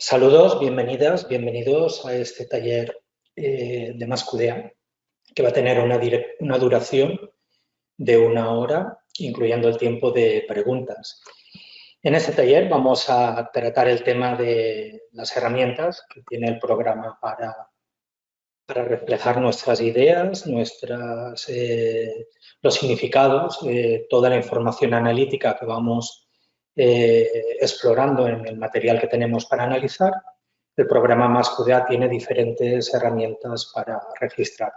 Saludos, bienvenidas, bienvenidos a este taller de Mascudea, que va a tener una duración de 1 hora, incluyendo el tiempo de preguntas. En este taller vamos a tratar el tema de las herramientas que tiene el programa para reflejar nuestras ideas, los significados, toda la información analítica que vamos explorando en el material que tenemos para analizar. El programa Mascudea tiene diferentes herramientas para registrar.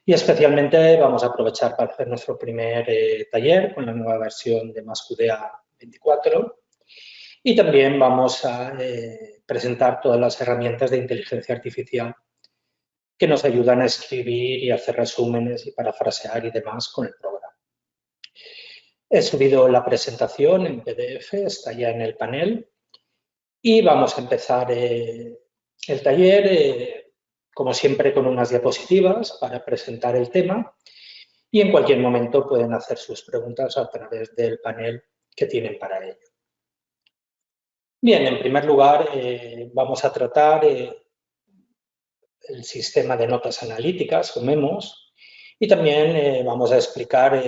Y especialmente vamos a aprovechar para hacer nuestro primer taller con la nueva versión de Mascudea 24. Y también vamos a presentar todas las herramientas de inteligencia artificial que nos ayudan a escribir y hacer resúmenes y parafrasear y demás con el programa. He subido la presentación en PDF, está ya en el panel. Y vamos a empezar el taller, como siempre, con unas diapositivas para presentar el tema y en cualquier momento pueden hacer sus preguntas a través del panel que tienen para ello. Bien, en primer lugar, vamos a tratar el sistema de notas analíticas o memos y también vamos a explicar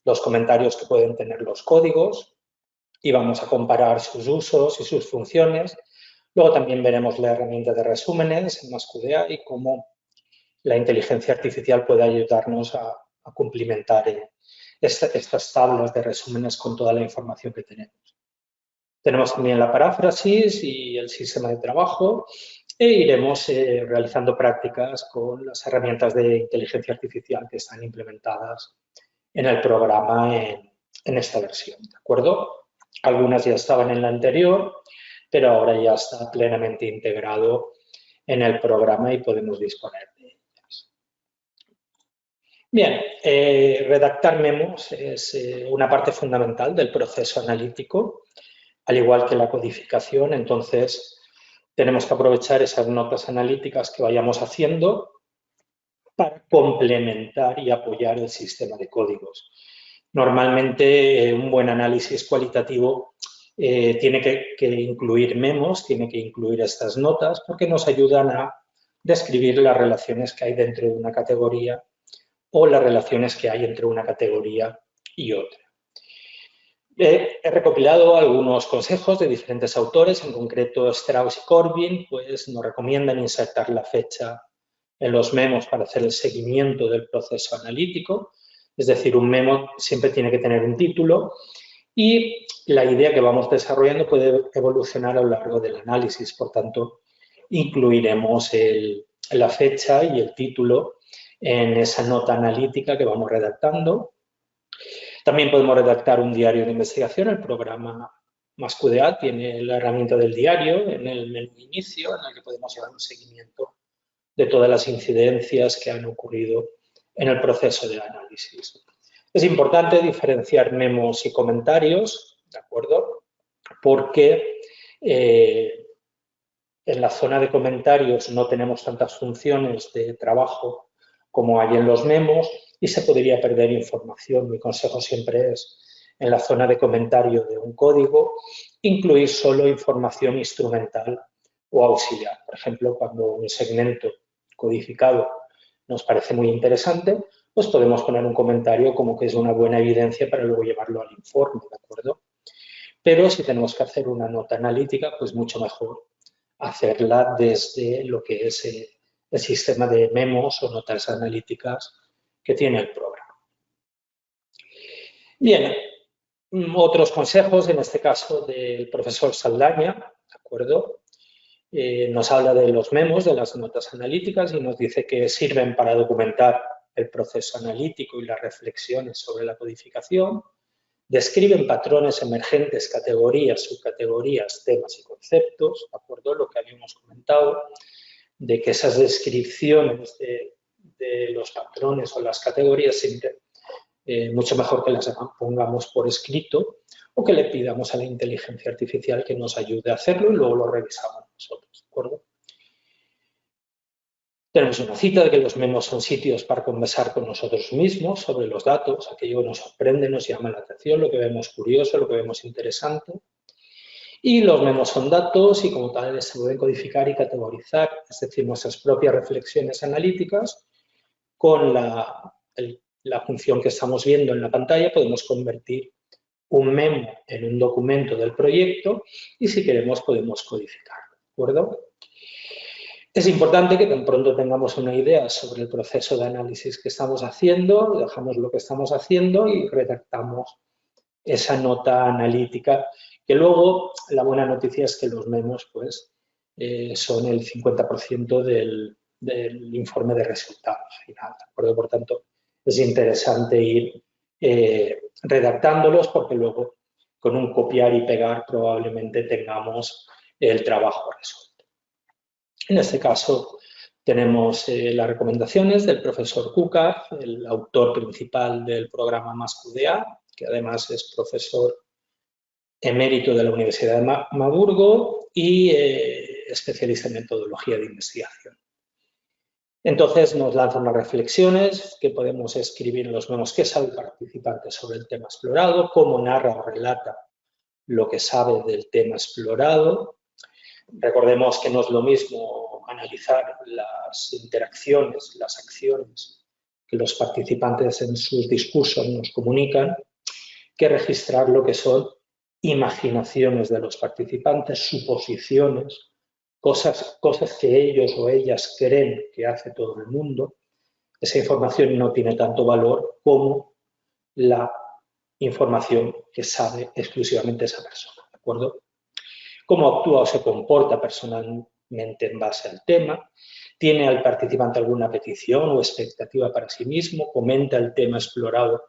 los comentarios que pueden tener los códigos y vamos a comparar sus usos y sus funciones. Luego también veremos la herramienta de resúmenes en Mascudea y cómo la inteligencia artificial puede ayudarnos a cumplimentar estas tablas de resúmenes con toda la información que tenemos. Tenemos también la paráfrasis y el sistema de trabajo e iremos realizando prácticas con las herramientas de inteligencia artificial que están implementadas en el programa en esta versión, ¿de acuerdo? Algunas ya estaban en la anterior, pero ahora ya está plenamente integrado en el programa y podemos disponer de ellas. Bien, redactar memos es una parte fundamental del proceso analítico, al igual que la codificación. Entonces, tenemos que aprovechar esas notas analíticas que vayamos haciendo para complementar y apoyar el sistema de códigos. Normalmente, un buen análisis cualitativo tiene que incluir memos, tiene que incluir estas notas porque nos ayudan a describir las relaciones que hay dentro de una categoría o las relaciones que hay entre una categoría y otra. He recopilado algunos consejos de diferentes autores, en concreto Strauss y Corbin, pues nos recomiendan insertar la fecha en los memos para hacer el seguimiento del proceso analítico. Es decir, un memo siempre tiene que tener un título y la idea que vamos desarrollando puede evolucionar a lo largo del análisis. Por tanto, incluiremos la fecha y el título en esa nota analítica que vamos redactando. También podemos redactar un diario de investigación. El programa Mascudea tiene la herramienta del diario en el menú inicio, en el que podemos llevar un seguimiento de todas las incidencias que han ocurrido en el proceso de análisis. Es importante diferenciar memos y comentarios, ¿de acuerdo? Porque en la zona de comentarios no tenemos tantas funciones de trabajo como hay en los memos y se podría perder información. Mi consejo siempre es, en la zona de comentario de un código, incluir solo información instrumental o auxiliar. Por ejemplo, cuando un segmento codificado nos parece muy interesante, pues podemos poner un comentario como que es una buena evidencia para luego llevarlo al informe, ¿de acuerdo? Pero si tenemos que hacer una nota analítica, pues mucho mejor hacerla desde lo que es el sistema de memos o notas analíticas que tiene el programa. Bien, otros consejos, en este caso del profesor Saldaña, ¿de acuerdo? Nos habla de los memos, de las notas analíticas y nos dice que sirven para documentar el proceso analítico y las reflexiones sobre la codificación, describen patrones emergentes, categorías, subcategorías, temas y conceptos, ¿de acuerdo? Lo que habíamos comentado, de que esas descripciones de los patrones o las categorías siempre mucho mejor que las pongamos por escrito o que le pidamos a la inteligencia artificial que nos ayude a hacerlo y luego lo revisamos nosotros, ¿de acuerdo? Tenemos una cita de que los memos son sitios para conversar con nosotros mismos sobre los datos, aquello que nos sorprende, nos llama la atención, lo que vemos curioso, lo que vemos interesante. Y los memos son datos y como tal se pueden codificar y categorizar, es decir, nuestras propias reflexiones analíticas con la función que estamos viendo en la pantalla podemos convertir un memo en un documento del proyecto y si queremos podemos codificarlo, ¿de acuerdo? Es importante que tan pronto tengamos una idea sobre el proceso de análisis que estamos haciendo, dejamos lo que estamos haciendo y redactamos esa nota analítica, que luego la buena noticia es que los memos pues, son el 50% del informe de resultados final, ¿de acuerdo? Por tanto, es interesante ir redactándolos porque luego con un copiar y pegar probablemente tengamos el trabajo resuelto. En este caso tenemos las recomendaciones del profesor Cucar, el autor principal del programa MASQDA, que además es profesor emérito de la Universidad de Marburgo y especialista en metodología de investigación. Entonces nos lanza unas reflexiones que podemos escribir en los memos qué sabe el participante sobre el tema explorado, cómo narra o relata lo que sabe del tema explorado. Recordemos que no es lo mismo analizar las interacciones, las acciones que los participantes en sus discursos nos comunican, que registrar lo que son imaginaciones de los participantes, suposiciones, cosas que ellos o ellas creen que hace todo el mundo. Esa información no tiene tanto valor como la información que sabe exclusivamente esa persona, ¿de acuerdo? Cómo actúa o se comporta personalmente en base al tema, tiene al participante alguna petición o expectativa para sí mismo, comenta el tema explorado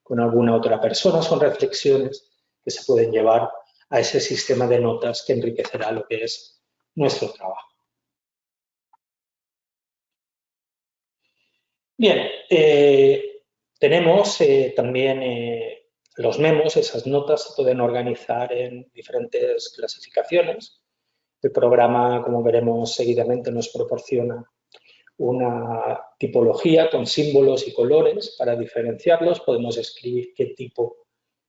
con alguna otra persona, son reflexiones que se pueden llevar a ese sistema de notas que enriquecerá lo que es nuestro trabajo. Bien, tenemos también los memos, esas notas se pueden organizar en diferentes clasificaciones. El programa, como veremos seguidamente, nos proporciona una tipología con símbolos y colores para diferenciarlos. Podemos escribir qué tipo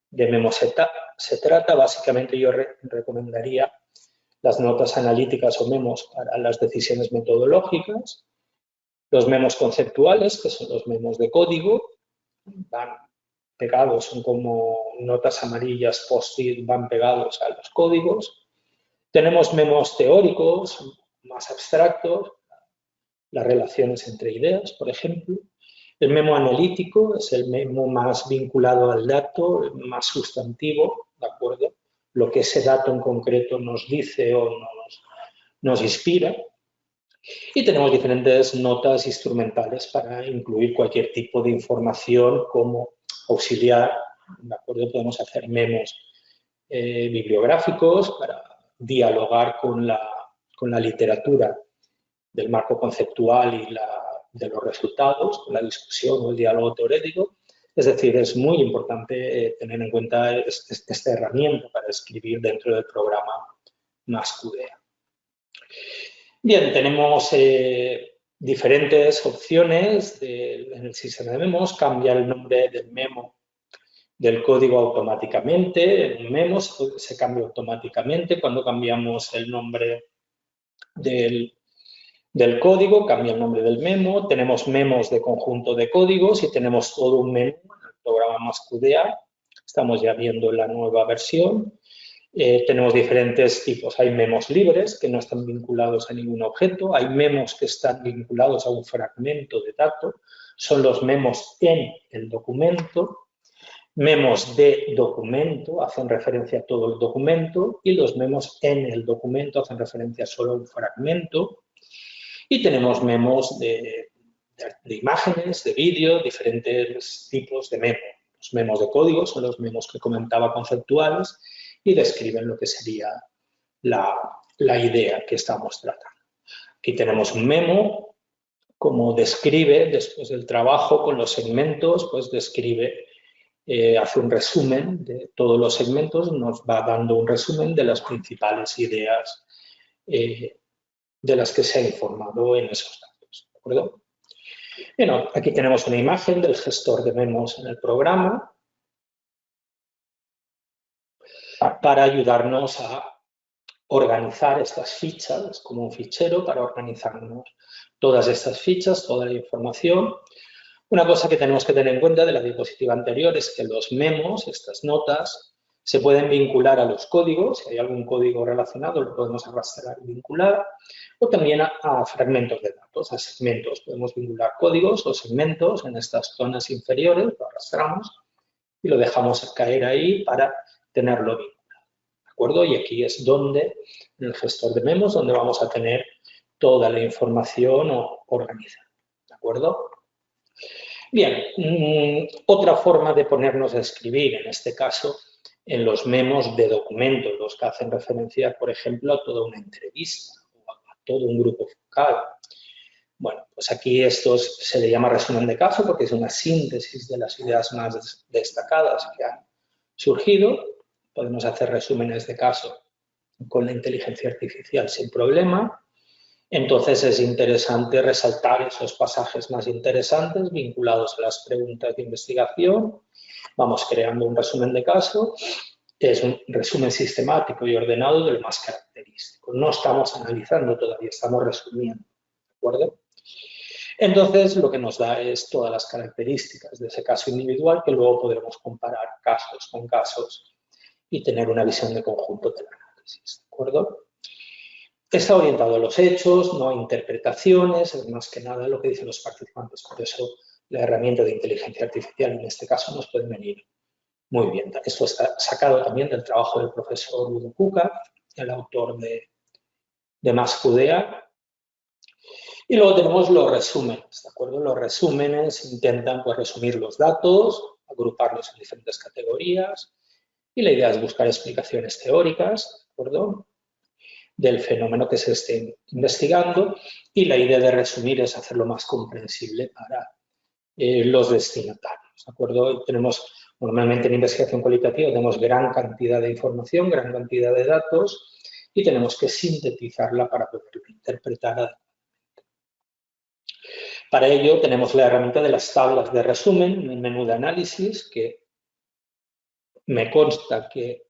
de memo se trata. Básicamente yo recomendaría las notas analíticas o memos para las decisiones metodológicas, los memos conceptuales, que son los memos de código, van pegados, son como notas amarillas post-it, van pegados a los códigos. Tenemos memos teóricos, más abstractos, las relaciones entre ideas, por ejemplo. El memo analítico es el memo más vinculado al dato, más sustantivo, ¿de acuerdo? Lo que ese dato en concreto nos dice o nos inspira. Y tenemos diferentes notas instrumentales para incluir cualquier tipo de información como auxiliar, ¿de acuerdo? Podemos hacer memos bibliográficos para dialogar con la literatura del marco conceptual y de los resultados, con la discusión o el diálogo teórico. Es decir, es muy importante tener en cuenta esta herramienta para escribir dentro del programa MASQDA. Bien, tenemos diferentes opciones en el sistema de memos. Cambia el nombre del memo del código automáticamente. En un memo se cambia automáticamente. Cuando cambiamos el nombre del código, cambia el nombre del memo. Tenemos memos de conjunto de códigos y tenemos todo un menú en el programa MASQDA. Estamos ya viendo la nueva versión. Tenemos diferentes tipos. Hay memos libres que no están vinculados a ningún objeto. Hay memos que están vinculados a un fragmento de dato. Son los memos en el documento. Memos de documento hacen referencia a todo el documento y los memos en el documento hacen referencia solo a un fragmento. Y tenemos memos de imágenes, de vídeo, diferentes tipos de memos. Los memos de código son los memos que comentaba conceptuales y describen lo que sería la idea que estamos tratando. Aquí tenemos un memo, como describe después del trabajo con los segmentos, pues describe, hace un resumen de todos los segmentos, nos va dando un resumen de las principales ideas de las que se ha informado en esos datos, ¿de acuerdo? Bueno, aquí tenemos una imagen del gestor de memos en el programa para ayudarnos a organizar estas fichas como un fichero para organizarnos todas estas fichas, toda la información. Una cosa que tenemos que tener en cuenta de la diapositiva anterior es que los memos, estas notas, se pueden vincular a los códigos. Si hay algún código relacionado, lo podemos arrastrar y vincular. O también a fragmentos de datos, a segmentos. Podemos vincular códigos o segmentos en estas zonas inferiores, lo arrastramos y lo dejamos caer ahí para tenerlo vinculado. ¿De acuerdo? Y aquí es donde, en el gestor de memos, donde vamos a tener toda la información organizada. ¿De acuerdo? Bien, otra forma de ponernos a escribir, en este caso, en los memos de documentos, los que hacen referencia, por ejemplo, a toda una entrevista o a todo un grupo focal. Bueno, pues aquí esto se le llama resumen de caso porque es una síntesis de las ideas más destacadas que han surgido. Podemos hacer resúmenes de caso con la inteligencia artificial sin problema. Entonces es interesante resaltar esos pasajes más interesantes vinculados a las preguntas de investigación. Vamos creando un resumen de caso. Es un resumen sistemático y ordenado de lo más característico. No estamos analizando todavía, estamos resumiendo. ¿De acuerdo? Entonces, lo que nos da es todas las características de ese caso individual que luego podremos comparar casos con casos y tener una visión de conjunto del análisis. ¿De acuerdo? Está orientado a los hechos, no a interpretaciones, es más que nada lo que dicen los participantes. Por eso la herramienta de inteligencia artificial en este caso nos puede venir muy bien. Esto está sacado también del trabajo del profesor Udo Kuka, el autor de MassQDA. Y luego tenemos los resúmenes, ¿de acuerdo? Los resúmenes intentan pues, resumir los datos, agruparlos en diferentes categorías y la idea es buscar explicaciones teóricas, ¿de acuerdo?, del fenómeno que se esté investigando y la idea de resumir es hacerlo más comprensible para los destinatarios, ¿de acuerdo? Tenemos, normalmente en investigación cualitativa tenemos gran cantidad de información, gran cantidad de datos y tenemos que sintetizarla para poder interpretar adecuadamente. Para ello tenemos la herramienta de las tablas de resumen, un menú de análisis que me consta que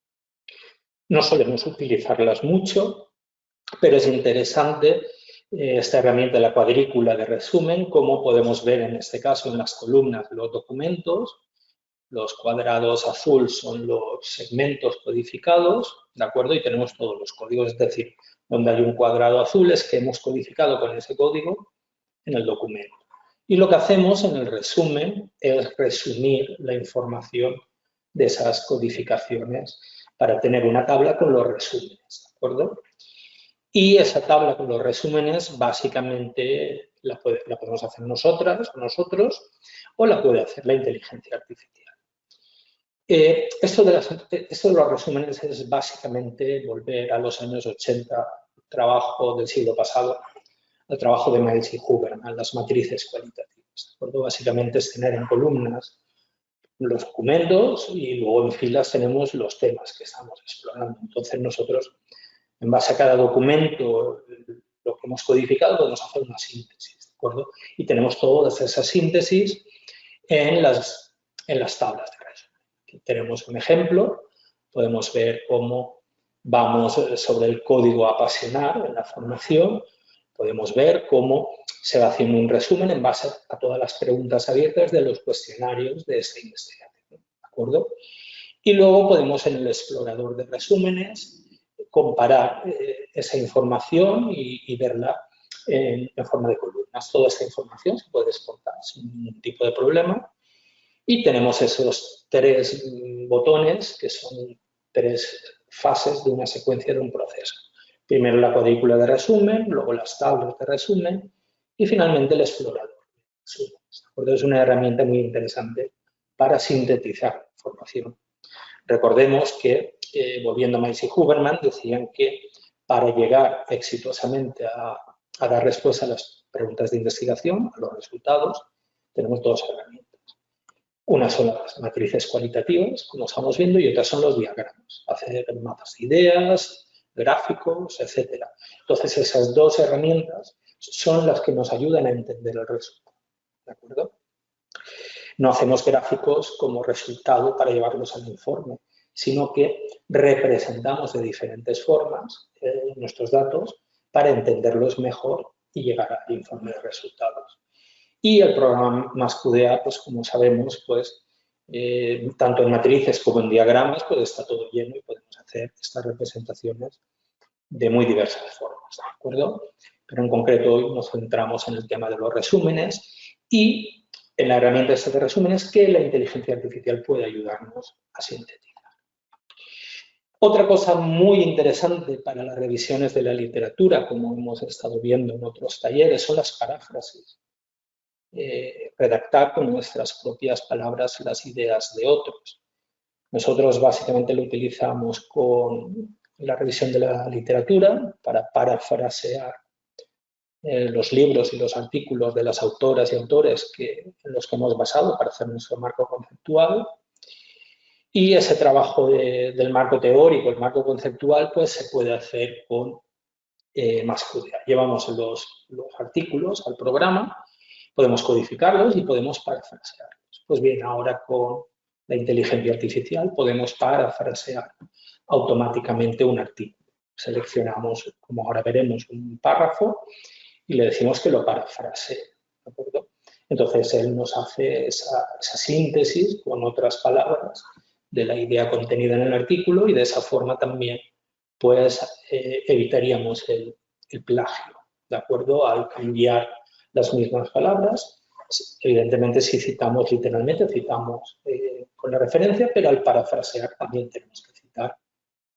no solemos utilizarlas mucho, pero es interesante esta herramienta de la cuadrícula de resumen, como podemos ver en este caso en las columnas de los documentos. Los cuadrados azul son los segmentos codificados, ¿de acuerdo? Y tenemos todos los códigos, es decir, donde hay un cuadrado azul es que hemos codificado con ese código en el documento. Y lo que hacemos en el resumen es resumir la información de esas codificaciones para tener una tabla con los resúmenes, ¿de acuerdo? Y esa tabla con los resúmenes básicamente la podemos hacer nosotros, o la puede hacer la inteligencia artificial. Esto de los resúmenes es básicamente volver a los años 80, trabajo del siglo pasado, al trabajo de Miles y Huberman, las matrices cualitativas. ¿De acuerdo? Básicamente es tener en columnas los documentos y luego en filas tenemos los temas que estamos explorando. Entonces nosotros, en base a cada documento, lo que hemos codificado, podemos hacer una síntesis, ¿de acuerdo? Y tenemos todas esas síntesis en las tablas de resumen. Aquí tenemos un ejemplo, podemos ver cómo vamos sobre el código apasionar en la formación, podemos ver cómo se va haciendo un resumen en base a todas las preguntas abiertas de los cuestionarios de esta investigación, ¿de acuerdo? Y luego podemos en el explorador de resúmenes comparar esa información y verla en forma de columnas. Toda esta información se puede exportar sin ningún tipo de problema. Y tenemos esos 3 botones que son 3 fases de una secuencia de un proceso. Primero la cuadrícula de resumen, luego las tablas de resumen y finalmente el explorador de resumen. Es una herramienta muy interesante para sintetizar información. Recordemos que, volviendo a Miles y Huberman, decían que para llegar exitosamente a dar respuesta a las preguntas de investigación, a los resultados, tenemos 2 herramientas. Una son las matrices cualitativas, como estamos viendo, y otras son los diagramas, hacer mapas de ideas, gráficos, etc. Entonces, esas 2 herramientas son las que nos ayudan a entender el resultado, ¿de acuerdo? No hacemos gráficos como resultado para llevarlos al informe, sino que representamos de diferentes formas nuestros datos para entenderlos mejor y llegar al informe de resultados. Y el programa MassQDA, pues como sabemos, pues tanto en matrices como en diagramas, pues está todo lleno y podemos hacer estas representaciones de muy diversas formas, ¿de acuerdo? Pero en concreto hoy nos centramos en el tema de los resúmenes y en la herramienta de resúmenes que la inteligencia artificial puede ayudarnos a sintetizar. Otra cosa muy interesante para las revisiones de la literatura, como hemos estado viendo en otros talleres, son las paráfrasis. Redactar con nuestras propias palabras las ideas de otros. Nosotros básicamente lo utilizamos con la revisión de la literatura para parafrasear los libros y los artículos de las autoras y autores en los que hemos basado para hacer nuestro marco conceptual. Y ese trabajo del marco teórico, el marco conceptual, pues se puede hacer con MassQDA. Llevamos los artículos al programa, podemos codificarlos y podemos parafrasearlos. Pues bien, ahora con la inteligencia artificial podemos parafrasear automáticamente un artículo. Seleccionamos, como ahora veremos, un párrafo y le decimos que lo parafrasee, ¿de acuerdo? Entonces, él nos hace esa síntesis con otras palabras de la idea contenida en el artículo y de esa forma también pues evitaríamos el plagio, ¿de acuerdo? Al cambiar las mismas palabras, evidentemente si citamos literalmente, citamos con la referencia, pero al parafrasear también tenemos que citar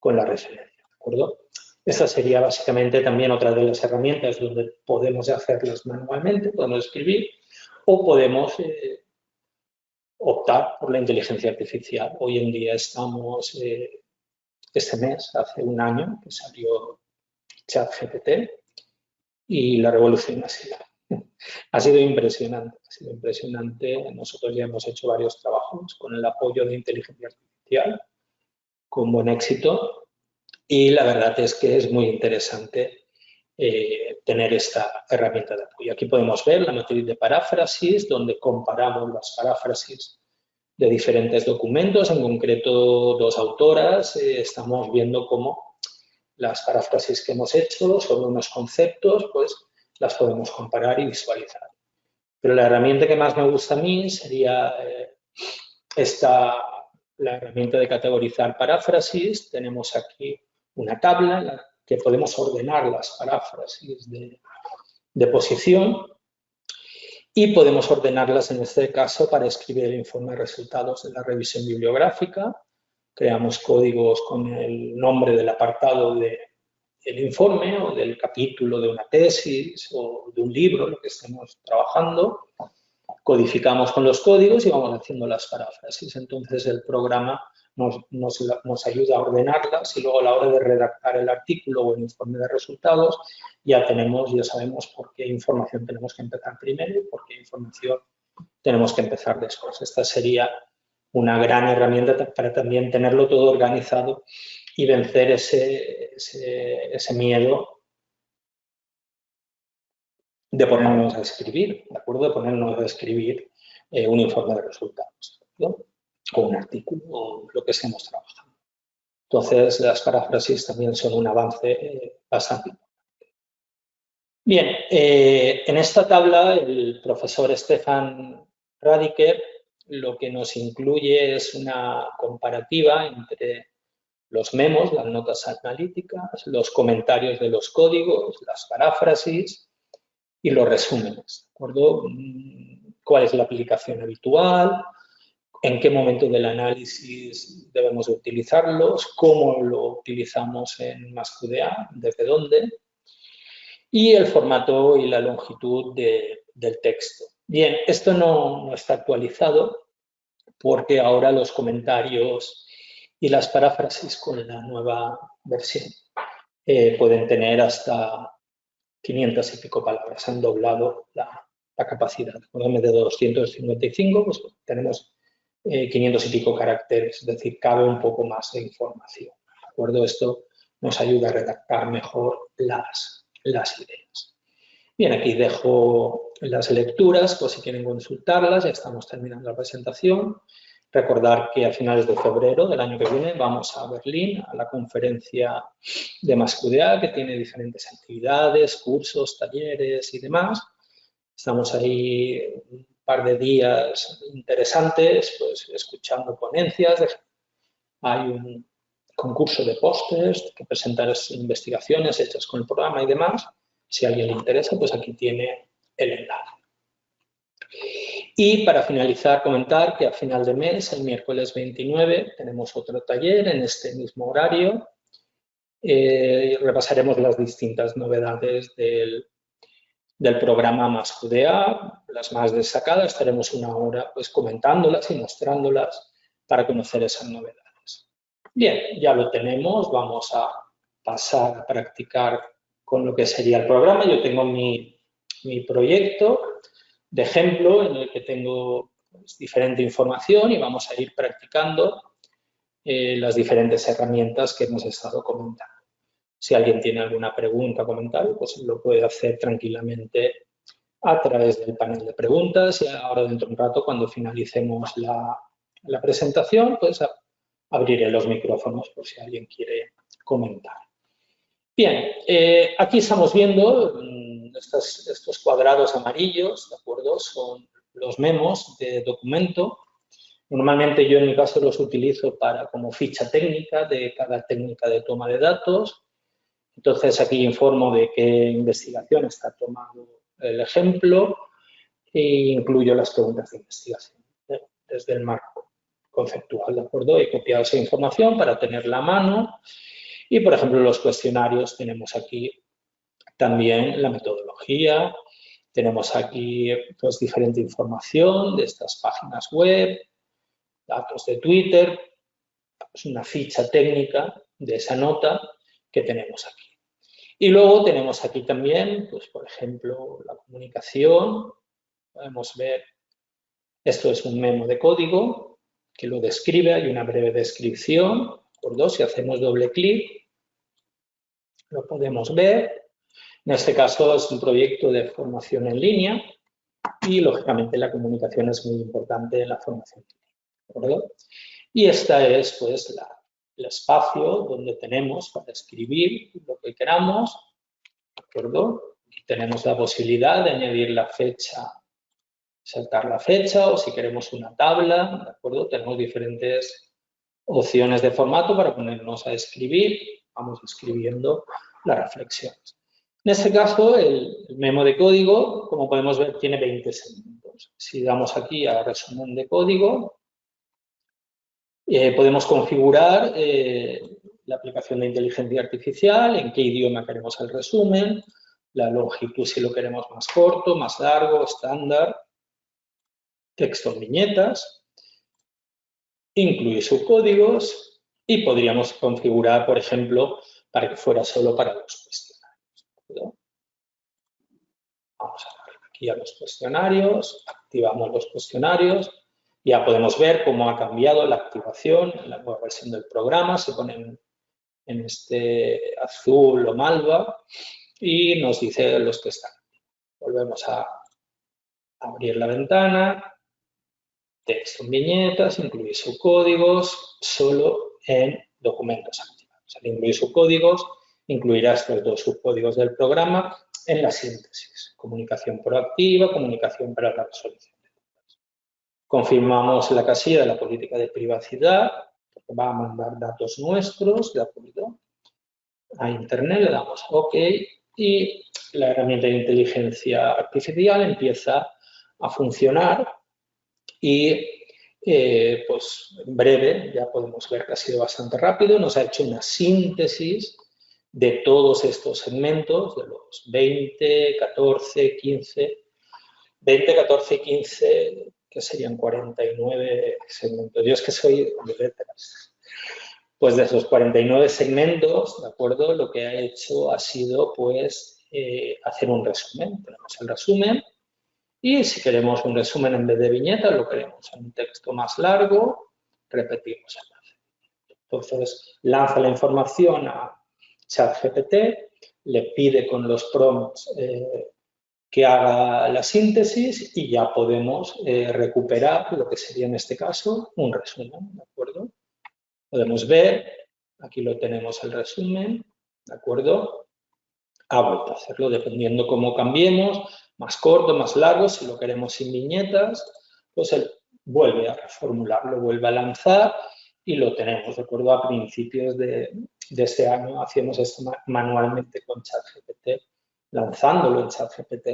con la referencia, ¿de acuerdo? Esta sería básicamente también otra de las herramientas donde podemos hacerlas manualmente, podemos escribir o podemos optar por la inteligencia artificial. Hoy en día estamos, este mes, hace un año, que salió ChatGPT y la revolución ha sido impresionante, ha sido impresionante. Nosotros ya hemos hecho varios trabajos con el apoyo de inteligencia artificial con buen éxito y la verdad es que es muy interesante tener esta herramienta de apoyo. Aquí podemos ver la matriz de paráfrasis, donde comparamos las paráfrasis de diferentes documentos, en concreto dos autoras. Estamos viendo cómo las paráfrasis que hemos hecho sobre unos conceptos, pues las podemos comparar y visualizar. Pero la herramienta que más me gusta a mí sería la herramienta de categorizar paráfrasis. Tenemos aquí una tabla en la que podemos ordenar las paráfrasis de posición y podemos ordenarlas en este caso para escribir el informe de resultados de la revisión bibliográfica. Creamos códigos con el nombre del apartado del informe o del capítulo de una tesis o de un libro, lo que estemos trabajando. Codificamos con los códigos y vamos haciendo las paráfrasis. Entonces, el programa nos ayuda a ordenarlas y luego a la hora de redactar el artículo o el informe de resultados ya sabemos por qué información tenemos que empezar primero y por qué información tenemos que empezar después. Esta sería una gran herramienta para también tenerlo todo organizado y vencer ese miedo de ponernos a escribir, ¿de acuerdo? De ponernos a escribir un informe de resultados, ¿no? O un artículo o lo que estemos trabajando. Entonces, las paráfrasis también son un avance bastante importante. Bien, en esta tabla el profesor Stefan Radiker lo que nos incluye es una comparativa entre los memos, las notas analíticas, los comentarios de los códigos, las paráfrasis y los resúmenes, ¿de acuerdo? ¿Cuál es la aplicación habitual? ¿En qué momento del análisis debemos de utilizarlos? ¿Cómo lo utilizamos en MassQDA? ¿Desde dónde? Y el formato y la longitud del texto. Bien, esto no está actualizado porque ahora los comentarios y las paráfrasis con la nueva versión pueden tener hasta 500 y pico palabras. Han doblado la capacidad. En vez de 255, pues tenemos 500 y pico caracteres, es decir, cabe un poco más de información. ¿De acuerdo? Esto nos ayuda a redactar mejor las ideas. Bien, aquí dejo las lecturas, por si quieren consultarlas, ya estamos terminando la presentación. Recordar que a finales de febrero del año que viene vamos a Berlín, a la conferencia de MassQDA, que tiene diferentes actividades, cursos, talleres y demás. Estamos ahí un par de días interesantes, pues escuchando ponencias. Hay un concurso de pósters que presentan las investigaciones hechas con el programa y demás. Si a alguien le interesa, pues aquí tiene el enlace. Y para finalizar, comentar que a final de mes, el miércoles 29, tenemos otro taller en este mismo horario. Repasaremos las distintas novedades del programa MassQDA, las más destacadas. Estaremos una hora pues, comentándolas y mostrándolas para conocer esas novedades. Bien, ya lo tenemos. Vamos a pasar a practicar con lo que sería el programa. Yo tengo mi proyecto de ejemplo en el que tengo pues, diferente información y vamos a ir practicando las diferentes herramientas que hemos estado comentando. Si alguien tiene alguna pregunta o comentario, pues lo puede hacer tranquilamente a través del panel de preguntas y ahora dentro de un rato, cuando finalicemos la presentación, pues abriré los micrófonos por si alguien quiere comentar. Bien, aquí estamos viendo estos cuadrados amarillos, ¿de acuerdo? Son los memos de documento. Normalmente yo en mi caso los utilizo como ficha técnica de cada técnica de toma de datos. Entonces aquí informo de qué investigación está tomado el ejemplo e incluyo las preguntas de investigación desde el marco conceptual, ¿de acuerdo? He copiado esa información para tenerla a mano. Y, por ejemplo, los cuestionarios tenemos aquí también la metodología, tenemos aquí pues diferente información de estas páginas web, datos de Twitter, pues, una ficha técnica de esa nota que tenemos aquí. Y luego tenemos aquí también, pues por ejemplo, la comunicación, podemos ver, esto es un memo de código que lo describe, hay una breve descripción, ¿de acuerdo? Si hacemos doble clic, lo podemos ver. En este caso es un proyecto de formación en línea y, lógicamente, la comunicación es muy importante en la formación en línea, ¿de acuerdo? Y esta es, pues, el espacio donde tenemos para escribir lo que queramos, ¿de acuerdo? Aquí tenemos la posibilidad de añadir la fecha, saltar la fecha o si queremos una tabla, ¿de acuerdo? Tenemos diferentes opciones de formato para ponernos a escribir. Vamos escribiendo las reflexiones. En este caso, el memo de código, como podemos ver, tiene 20 segmentos. Si damos aquí a resumen de código, podemos configurar la aplicación de inteligencia artificial, en qué idioma queremos el resumen, la longitud si lo queremos más corto, más largo, estándar, texto en viñetas, incluir subcódigos y podríamos configurar, por ejemplo, para que fuera solo para los cuestionarios. Vamos a dar aquí a los cuestionarios, activamos los cuestionarios, ya podemos ver cómo ha cambiado la activación en la nueva versión del programa, se ponen en este azul o malva y nos dice los que están. Volvemos a abrir la ventana, texto en viñetas, incluir subcódigos, solo en documentos activados. Al incluir subcódigos, incluirá estos dos subcódigos del programa en la síntesis. Comunicación proactiva, comunicación para la resolución de dudas. Confirmamos la casilla de la política de privacidad, porque va a mandar datos nuestros, ¿de acuerdo? A Internet le damos OK y la herramienta de inteligencia artificial empieza a funcionar y pues en breve ya podemos ver que ha sido bastante rápido. Nos ha hecho una síntesis de todos estos segmentos, de los 20, 14, 15, 20, 14 y 15, que serían 49 segmentos. Yo es que soy de letras. Pues de esos 49 segmentos, ¿de acuerdo? Lo que ha hecho ha sido, pues, hacer un resumen. Tenemos el resumen y si queremos un resumen en vez de viñetas, lo queremos en un texto más largo, repetimos el enlace. Entonces, lanza la información a ChatGPT, le pide con los prompts que haga la síntesis y ya podemos recuperar lo que sería en este caso un resumen, ¿de acuerdo? Podemos ver, aquí lo tenemos el resumen, ¿de acuerdo? Ha vuelto a hacerlo dependiendo cómo cambiemos, más corto, más largo, si lo queremos sin viñetas, pues él vuelve a reformularlo, vuelve a lanzar y lo tenemos, ¿de acuerdo? A principios de este año hacíamos esto manualmente con ChatGPT, lanzándolo en ChatGPT.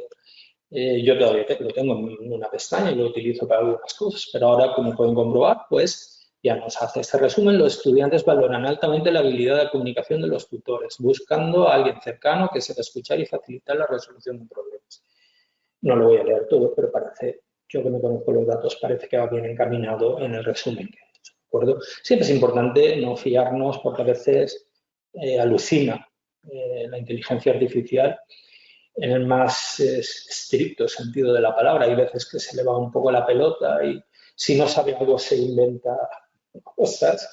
Yo todavía lo tengo en una pestaña y lo utilizo para algunas cosas, pero ahora, como pueden comprobar, pues ya nos hace este resumen. Los estudiantes valoran altamente la habilidad de comunicación de los tutores, buscando a alguien cercano que sepa escuchar y facilitar la resolución de problemas. No lo voy a leer todo, pero parece, yo que me conozco los datos, parece que va bien encaminado en el resumen que he hecho, ¿de acuerdo? Siempre es importante no fiarnos porque a veces alucina la inteligencia artificial en el más estricto sentido de la palabra. Hay veces que se le va un poco la pelota y si no sabe algo se inventa cosas.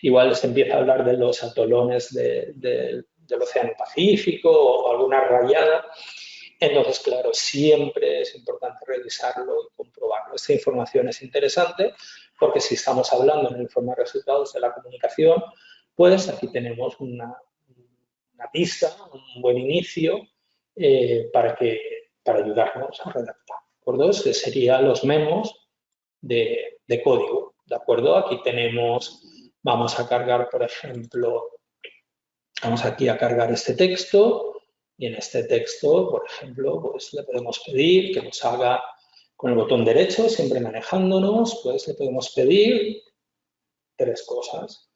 Igual se empieza a hablar de los atolones del Océano Pacífico o alguna rayada. Entonces, claro, siempre es importante revisarlo y comprobarlo. Esta información es interesante porque si estamos hablando en el informe de resultados de la comunicación, pues aquí tenemos una pista, un buen inicio para ayudarnos a redactar. ¿De acuerdo? Este serían los memos de código. ¿De acuerdo? Aquí tenemos, vamos a cargar, por ejemplo, vamos aquí a cargar este texto y en este texto, por ejemplo, pues le podemos pedir que nos haga con el botón derecho, siempre manejándonos, pues le podemos pedir 3 cosas.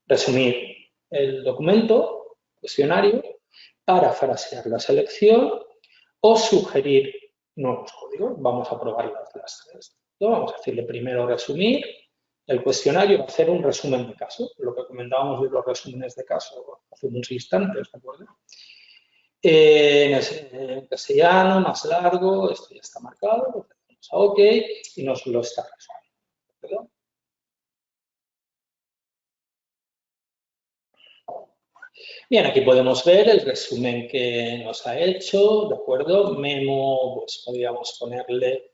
Resumir el documento, cuestionario, parafrasear la selección o sugerir nuevos códigos. Vamos a probar las 3. Vamos a decirle primero resumir. El cuestionario va a hacer un resumen de caso, lo que comentábamos de los resúmenes de caso hace unos instantes, ¿de acuerdo? En castellano, más largo, esto ya está marcado, lo hacemos a OK y nos lo está resumiendo, ¿de acuerdo? Bien, aquí podemos ver el resumen que nos ha hecho, ¿de acuerdo? Memo, pues podríamos ponerle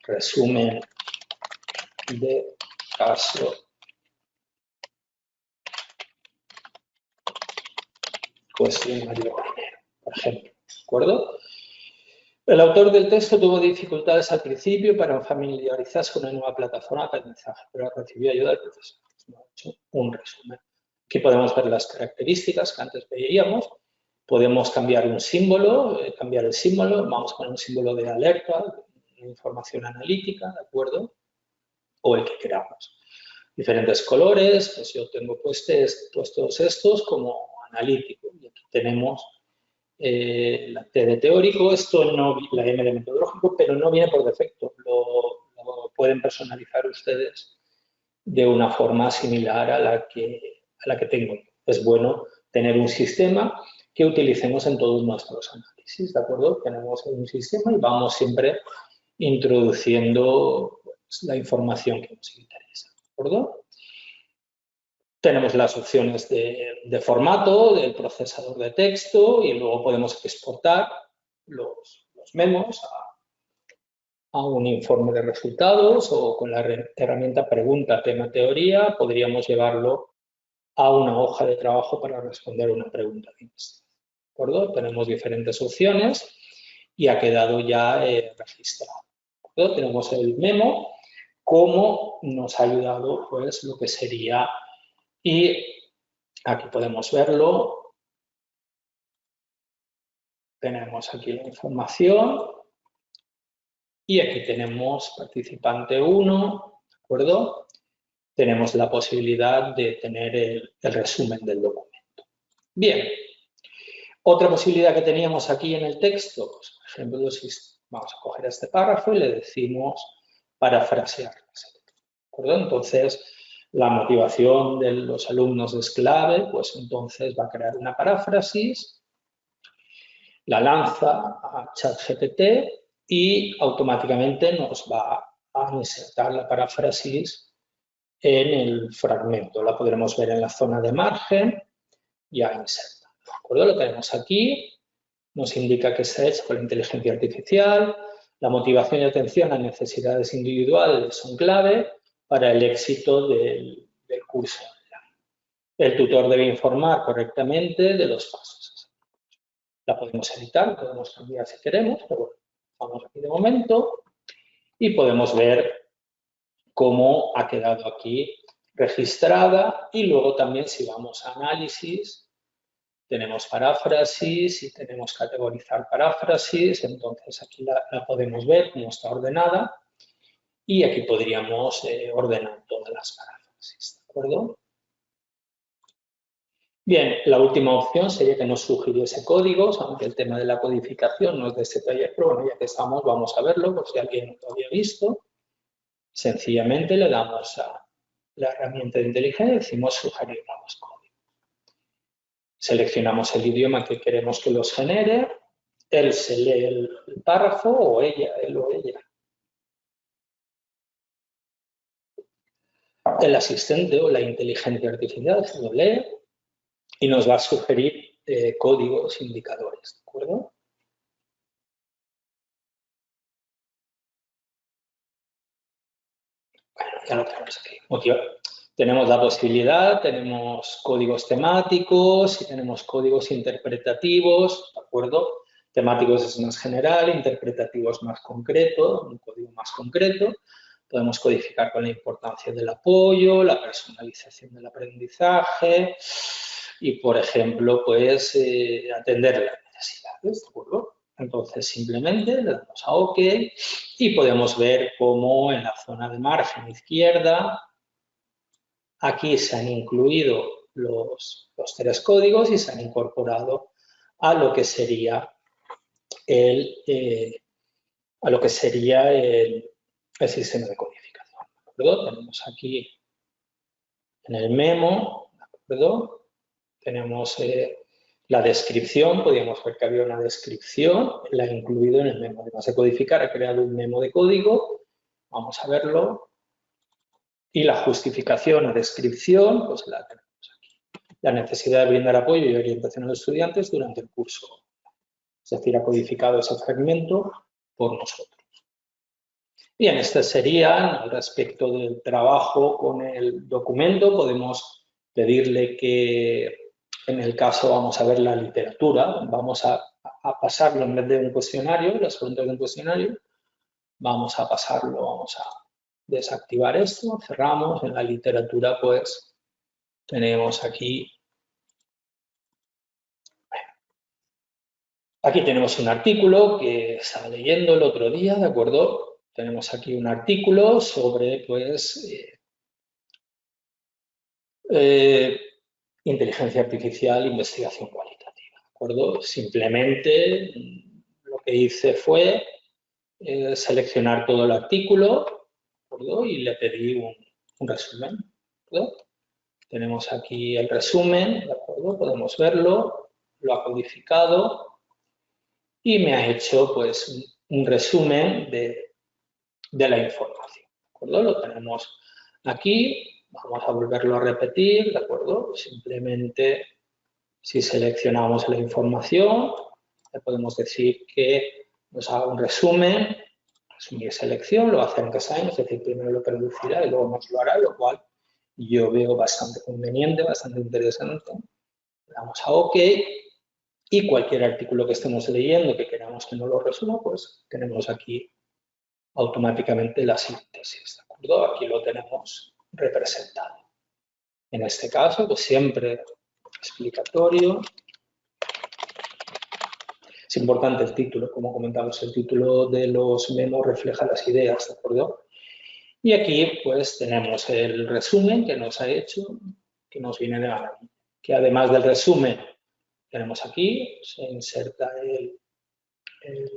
resumen de caso cuestionario primero, por ejemplo, ¿de acuerdo? El autor del texto tuvo dificultades al principio para familiarizarse con una nueva plataforma de aprendizaje, pero recibió ayuda del profesor. Nos ha hecho un resumen. Aquí podemos ver las características que antes veíamos. Podemos cambiar un símbolo, cambiar el símbolo. Vamos a poner un símbolo de alerta, de información analítica, ¿de acuerdo? O el que queramos. Diferentes colores, pues yo tengo puestos estos como analítico. Y aquí tenemos la T de teórico, esto no, la M de metodológico, pero no viene por defecto. Lo pueden personalizar ustedes de una forma similar a la que tengo. Es bueno tener un sistema que utilicemos en todos nuestros análisis, ¿de acuerdo? Tenemos un sistema y vamos siempre introduciendo pues, la información que nos interesa, ¿de acuerdo? Tenemos las opciones de formato, del procesador de texto y luego podemos exportar los memos a un informe de resultados o con la herramienta pregunta, tema, teoría, podríamos llevarlo a una hoja de trabajo para responder una pregunta de investigación. ¿De acuerdo? Tenemos diferentes opciones y ha quedado ya registrado. ¿De acuerdo? Tenemos el memo, cómo nos ha ayudado pues lo que sería, y aquí podemos verlo. Tenemos aquí la información y aquí tenemos participante 1, ¿de acuerdo? Tenemos la posibilidad de tener el resumen del documento. Bien, otra posibilidad que teníamos aquí en el texto, pues, por ejemplo, si vamos a coger este párrafo y le decimos parafrasear. ¿De acuerdo? Entonces, la motivación de los alumnos es clave, pues entonces va a crear una paráfrasis, la lanza a ChatGPT y automáticamente nos va a insertar la paráfrasis en el fragmento. La podremos ver en la zona de margen, ya inserta. ¿De acuerdo? Lo tenemos aquí nos indica que está hecho por la inteligencia artificial. La motivación y atención a necesidades individuales son clave para el éxito del curso online. El tutor debe informar correctamente de los pasos. La podemos editar, podemos cambiar si queremos, pero bueno, vamos aquí de momento y podemos ver cómo ha quedado aquí registrada y luego también si vamos a análisis tenemos paráfrasis y tenemos categorizar paráfrasis, entonces aquí la podemos ver cómo está ordenada y aquí podríamos ordenar todas las paráfrasis, ¿de acuerdo? Bien, la última opción sería que nos sugiriese códigos, aunque el tema de la codificación no es de este taller, pero bueno, ya que estamos, vamos a verlo, por si alguien no lo había visto. Sencillamente le damos a la herramienta de inteligencia y decimos sugerir nuevos códigos. Seleccionamos el idioma que queremos que los genere, él se lee el párrafo o ella, él o ella. El asistente o la inteligencia artificial se lo lee y nos va a sugerir códigos indicadores, ¿de acuerdo? Bueno, ya lo tenemos aquí. Tenemos la posibilidad, tenemos códigos temáticos y tenemos códigos interpretativos, ¿de acuerdo? Temáticos es más general, interpretativos más concreto, un código más concreto. Podemos codificar con la importancia del apoyo, la personalización del aprendizaje y, por ejemplo, pues atender las necesidades, ¿de acuerdo? Entonces, simplemente le damos a OK y podemos ver cómo en la zona de margen izquierda, aquí se han incluido los 3 códigos y se han incorporado a lo que sería el sistema de codificación, ¿de acuerdo? Tenemos aquí en el memo, ¿de acuerdo? Tenemos la descripción, podríamos ver que había una descripción, la he incluido en el memo. Además de codificar, he creado un memo de código, vamos a verlo. Y la justificación o descripción, pues la tenemos aquí. La necesidad de brindar apoyo y orientación a los estudiantes durante el curso. Es decir, ha codificado ese fragmento por nosotros. Bien, este sería respecto del trabajo con el documento. Podemos pedirle que, en el caso, vamos a ver la literatura, vamos a pasarlo en vez de un cuestionario, las preguntas de un cuestionario, vamos a pasarlo, vamos a desactivar esto, cerramos. En la literatura, pues, tenemos aquí, tenemos un artículo que estaba leyendo el otro día, ¿de acuerdo? Tenemos aquí un artículo sobre, pues, inteligencia artificial, investigación cualitativa, ¿de acuerdo? Simplemente lo que hice fue seleccionar todo el artículo, ¿de acuerdo? Y le pedí un resumen, ¿de acuerdo? Tenemos aquí el resumen, ¿de acuerdo? Podemos verlo, lo ha codificado y me ha hecho, pues, un resumen de la información, ¿de acuerdo? Lo tenemos aquí. Vamos a volverlo a repetir, ¿de acuerdo? Simplemente, si seleccionamos la información, le podemos decir que nos haga un resumen, resumir selección, lo hace en Design, es decir, primero lo producirá y luego nos lo hará, lo cual yo veo bastante conveniente, bastante interesante. Le damos a OK y cualquier artículo que estemos leyendo que queramos que no lo resuma, pues tenemos aquí automáticamente la síntesis, ¿de acuerdo? Aquí lo tenemos representado. En este caso, pues siempre explicatorio. Es importante el título, como comentamos, el título de los memos refleja las ideas, ¿de acuerdo? Y aquí, pues, tenemos el resumen que nos ha hecho, que nos viene de maravilla. Que además del resumen, tenemos aquí, se inserta el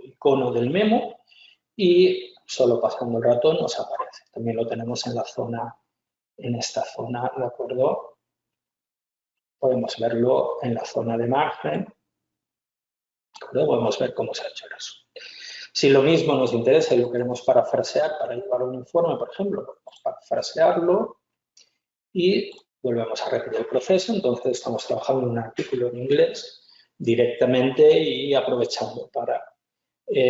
icono del memo y solo pasando el ratón nos aparece. También lo tenemos en la zona, en esta zona, ¿de acuerdo? Podemos verlo en la zona de margen. Podemos ver cómo se ha hecho el resumen. Si lo mismo nos interesa y lo queremos parafrasear para llevar un informe, por ejemplo, podemos parafrasearlo y volvemos a repetir el proceso. Entonces, estamos trabajando en un artículo en inglés directamente y aprovechando para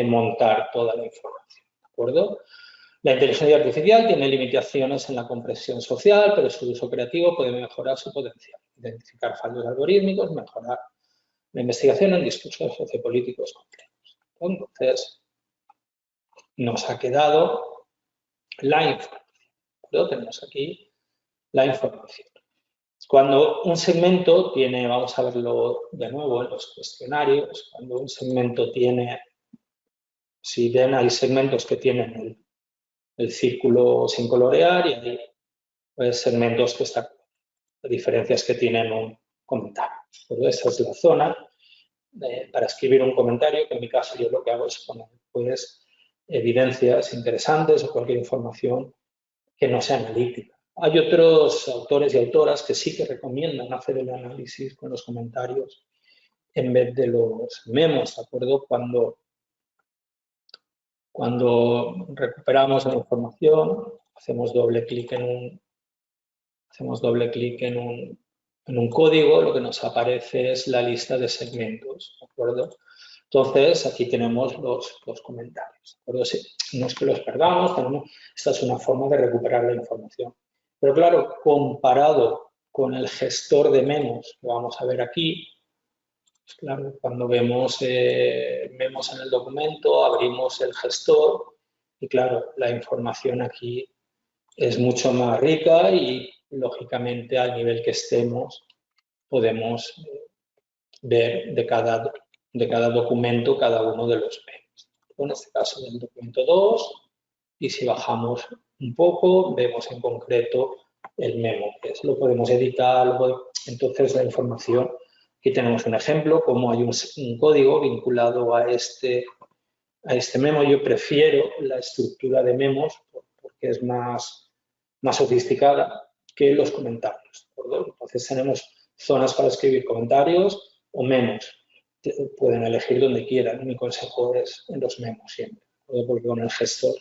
montar toda la información, ¿de acuerdo? La inteligencia artificial tiene limitaciones en la comprensión social, pero su uso creativo puede mejorar su potencial, identificar fallos algorítmicos, mejorar la investigación en discursos sociopolíticos complejos. Entonces, nos ha quedado la información, ¿no? Tenemos aquí la información. Cuando un segmento tiene, vamos a verlo de nuevo en los cuestionarios, cuando un segmento tiene, si ven, hay segmentos que tienen el círculo sin colorear y hay pues, segmentos que están, la diferencia es que tienen un comentario. Pero esa es la zona para escribir un comentario, que en mi caso yo lo que hago es poner pues, evidencias interesantes o cualquier información que no sea analítica. Hay otros autores y autoras que sí que recomiendan hacer el análisis con los comentarios en vez de los memos, ¿de acuerdo? Cuando recuperamos la información, hacemos doble clic en un código, lo que nos aparece es la lista de segmentos, ¿de acuerdo? Entonces, aquí tenemos los comentarios, ¿de acuerdo? Sí, no es que los perdamos, esta es una forma de recuperar la información. Pero claro, comparado con el gestor de memos que vamos a ver aquí, pues claro, cuando vemos memos en el documento, abrimos el gestor y claro, la información aquí es mucho más rica y, lógicamente, al nivel que estemos, podemos ver de cada documento cada uno de los memos. En este caso, del documento 2, y si bajamos un poco, vemos en concreto el memo, que es, lo podemos editar, entonces la información, aquí tenemos un ejemplo, como hay un código vinculado a este memo. Yo prefiero la estructura de memos porque es más sofisticada que los comentarios, ¿de acuerdo? Entonces tenemos zonas para escribir comentarios o memos. Pueden elegir donde quieran. Mi consejo es en los memos siempre, ¿de acuerdo? Porque con el gestor